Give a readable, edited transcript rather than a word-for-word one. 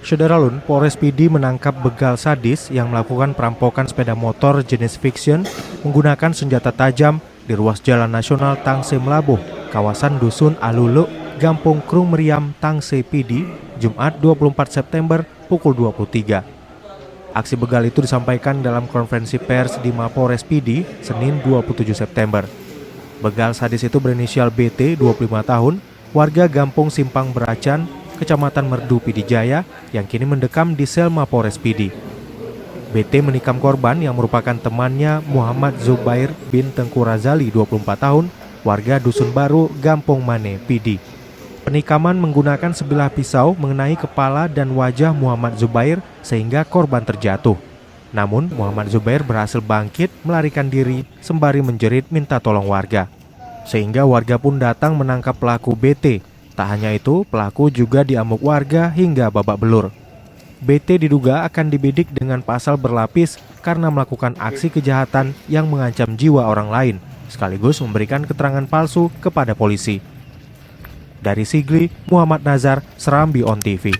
Syederalun, Polres PD menangkap begal sadis yang melakukan perampokan sepeda motor jenis Fiction menggunakan senjata tajam di ruas Jalan Nasional Tangse Melabuh, kawasan Dusun Alulu, Gampung Krung Meriam, Tangse PD, Jumat 24 September pukul 23. Aksi begal itu disampaikan dalam konferensi pers di Mapolres PD, Senin 27 September. Begal sadis itu berinisial BT, 25 tahun, warga Gampung Simpang Beracan, Kecamatan Merdu Pidijaya, yang kini mendekam di sel Mapolres PD. BT menikam korban yang merupakan temannya Muhammad Zubair bin Tengku Razali, 24 tahun, warga Dusun Baru, Gampung Mane, PD. Penikaman menggunakan sebilah pisau mengenai kepala dan wajah Muhammad Zubair sehingga korban terjatuh. Namun Muhammad Zubair berhasil bangkit melarikan diri sembari menjerit minta tolong warga. Sehingga warga pun datang menangkap pelaku BT. Tak hanya itu, pelaku juga diamuk warga hingga babak belur. BT diduga akan dibidik dengan pasal berlapis karena melakukan aksi kejahatan yang mengancam jiwa orang lain, sekaligus memberikan keterangan palsu kepada polisi. Dari Sigli, Muhammad Nazar, Serambi On TV.